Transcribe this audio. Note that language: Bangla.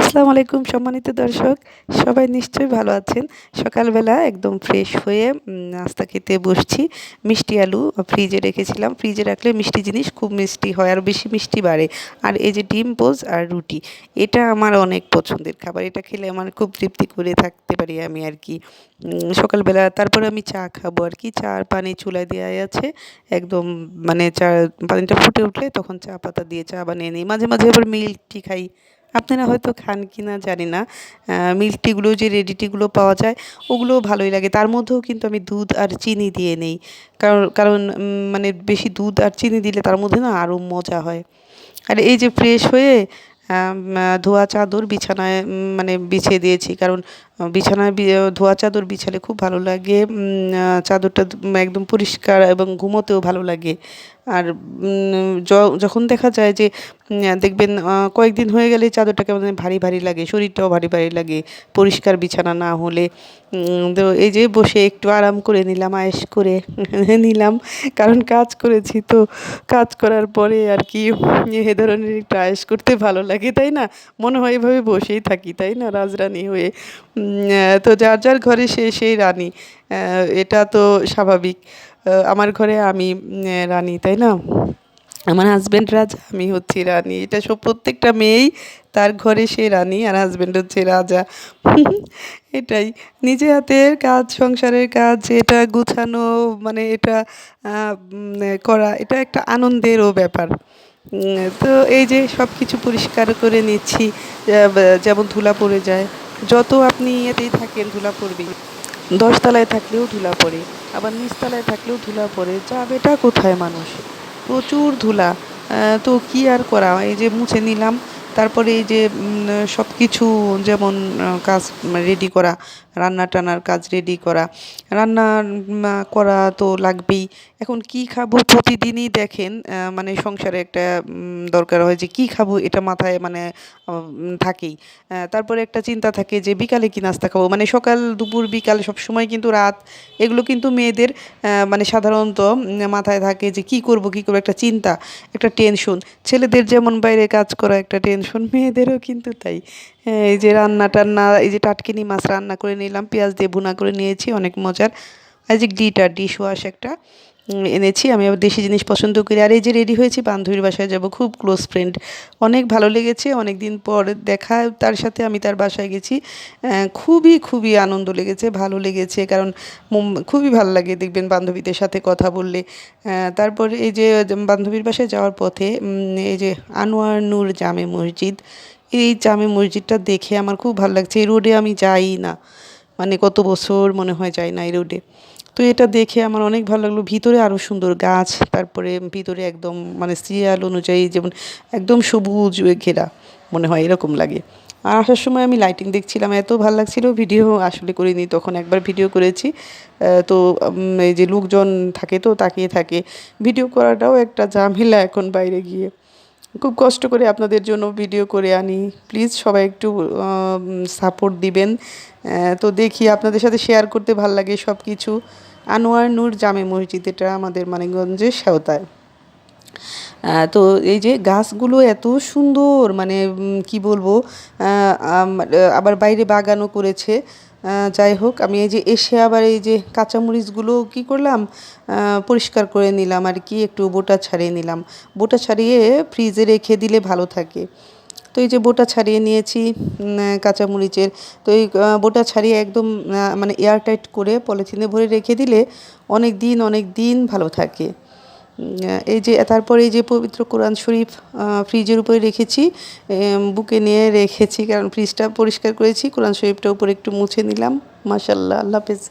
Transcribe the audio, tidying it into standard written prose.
আসসালামু আলাইকুম সম্মানিত দর্শক, সবাই নিশ্চয়ই ভালো আছেন। সকালবেলা একদম ফ্রেশ হয়ে নাস্তা খেতে বসছি। মিষ্টি আলু ফ্রিজে রেখেছিলাম। ফ্রিজে রাখলে মিষ্টি জিনিস খুব মিষ্টি হয়, আরও বেশি মিষ্টি বাড়ে। আর এই যে ডিম পোচ আর রুটি, এটা আমার অনেক পছন্দের খাবার। এটা খেলে আমার খুব তৃপ্তি করে থাকতে পারি আমি আর কি। সকালবেলা তারপরে আমি চা খাবো আর কি। চা আর পানি চুলায় দেওয়াই আছে। একদম মানে চা পানিটা ফুটে উঠলে তখন চা পাতা দিয়ে চা বানিয়ে নিই। মাঝে মাঝে আবার মিল্ক টি খাই। আপনারা হয়তো খান কি না জানি না। মিল্ক টিগুলো যে রেডি টিগুলো পাওয়া যায়, ওগুলোও ভালোই লাগে। তার মধ্যেও কিন্তু আমি দুধ আর চিনি দিয়ে নেই। কারণ কারণ মানে বেশি দুধ আর চিনি দিলে তার মধ্যে না আরও মজা হয়। আর এই যে ফ্রেশ হয়ে ধোয়া চাদর বিছানায় মানে বিছিয়ে দিয়েছি। কারণ বিছানায় ধোয়া চাদর বিছালে খুব ভালো লাগে। চাদরটা একদম পরিষ্কার এবং ঘুমোতেও ভালো লাগে। আর যখন দেখা যায় যে দেখবেন কয়েকদিন হয়ে গেলে চাদরটা কেমন জানি ভারী ভারী লাগে, শরীরটাও ভারী ভারী লাগে পরিষ্কার বিছানা না হলে। তো এই যে বসে একটু আরাম করে নিলাম, আয়েশ করে নিলাম। কারণ কাজ করেছি তো, কাজ করার পরে আর কি এ ধরনের একটু আয়েশ করতে ভালো লাগে, তাই না? মনে হয় এভাবে বসেই থাকি, তাই না, রাজরানী হয়ে। তো যার যার ঘরে সে সেই রানী, এটা তো স্বাভাবিক। আমার ঘরে আমি রানী, তাই না? আমার হাজব্যান্ড রাজা, আমি হচ্ছি রানী। এটা সব প্রত্যেকটা মেয়েই তার ঘরে সে রানী আর হাজব্যান্ড হচ্ছে রাজা। এটাই নিজে হাতের কাজ, সংসারের কাজ, এটা গুছানো মানে এটা করা, এটা একটা আনন্দেরও ব্যাপার। তো এই যে সব কিছু পরিষ্কার করে নিচ্ছি। যেমন ধুলা পড়ে যায়, যত আপনি ইয়েতেই থাকেন ধুলা পড়বেই। ১০ তলায় থাকলেও ধুলা পড়ে, আবার নিচতলায় থাকলেও ধুলা পড়ে। যাবেটা কোথায় মানুষ? প্রচুর ধুলা। তো কি আর করা, এই যে মুছে নিলাম। তারপরে এই যে সব কিছু যেমন কাজ রেডি করা, রান্না টান্নার কাজ রেডি করা, রান্না করা তো লাগবেই। এখন কি খাবো প্রতিদিনই দেখেন, মানে সংসারে একটা দরকার হয় যে কি খাবো, এটা মাথায় মানে থাকেই। তারপরে একটা চিন্তা থাকে যে বিকালে কি নাস্তা খাবো, মানে সকাল দুপুর বিকাল সবসময় কিন্তু রাত, এগুলো কিন্তু মেয়েদের মানে সাধারণত মাথায় থাকে যে কি করব কি করব, একটা চিন্তা, একটা টেনশন। ছেলেদের যেমন বাইরে কাজ করা একটা টেনশন, মেয়েদেরও কিন্তু তাই। হ্যাঁ, এই যে রান্না টান্না, এই যে টাটকিনি মাছ রান্না করে নিলাম, পেঁয়াজ দিয়ে ভুনা করে নিয়েছি, অনেক মজার। আর যে গ্লিটার ডিশ ওয়াশ একটা এনেছি, আমি আবার দেশি জিনিস পছন্দ করি। আর এই যে রেডি হয়েছি, বান্ধবীর বাসায় যাব, খুব ক্লোজ ফ্রেন্ড। অনেক ভালো লেগেছে, অনেক দিন পর দেখা তার সাথে, আমি তার বাসায় গেছি। খুবই খুবই আনন্দ লেগেছে, ভালো লেগেছে। কারণ খুবই ভালো লাগে দেখবেন বান্ধবীদের সাথে কথা বললে। তারপরে এই যে বান্ধবীর বাসায় যাওয়ার পথে এই যে আনোয়ার নূর জামে মসজিদ, এই জামে মসজিদটা দেখে আমার খুব ভালো লাগছে। এই রোডে আমি যাই না, মানে কত বছর মনে হয় যায় না এই রোডে। তো এটা দেখে আমার অনেক ভালো লাগলো। ভিতরে আরও সুন্দর গাছ, তারপরে ভিতরে একদম মানে সিরিয়াল অনুযায়ী যেমন একদম সবুজ ঘেরা মনে হয়, এরকম লাগে। আর আসার সময় আমি লাইটিং দেখছিলাম, এত ভালো লাগছিল। ভিডিও আসলে করিনি, তখন একবার ভিডিও করেছি। তো এই যে লোকজন থাকে তো তাকিয়ে থাকে, ভিডিও করাটাও একটা ঝামেলা এখন বাইরে গিয়ে। খুব কষ্ট করে আপনাদের জন্য ভিডিও করে আনি। প্লিজ সবাই একটু সাপোর্ট দিবেন। তো দেখি আপনাদের সাথে শেয়ার করতে ভাল লাগে সব কিছু। আনোয়ার নূর জামে মসজিদ, এটা আমাদের মানিকগঞ্জের সেওতায়। তো এই যে গাছগুলো এত সুন্দর, মানে কি বলবো, আবার বাইরে বাগানও করেছে। যাই হোক, আমি এই যে এসে আবার এই যে কাঁচামরিচগুলো কি করলাম, পরিষ্কার করে নিলাম আর কি, একটু বোটা ছাড়িয়ে নিলাম। বোটা ছাড়িয়ে ফ্রিজে রেখে দিলে ভালো থাকে। তো এই যে বোটা ছাড়িয়ে নিয়েছি কাঁচামরিচের। তো এই বোটা ছাড়িয়ে একদম মানে এয়ারটাইট করে পলিথিনে ভরে রেখে দিলে অনেক দিন অনেক দিন ভালো থাকে। এই যে তারপরে এই যে পবিত্র কোরআন শরীফ ফ্রিজের উপরে রেখেছি, বুকে নিয়ে রেখেছি, কারণ ফ্রিজটা পরিষ্কার করেছি। কোরআন শরীফটার উপরে একটু মুছে নিলাম। মাশাআল্লাহ, আল্লাহ হাফেজ।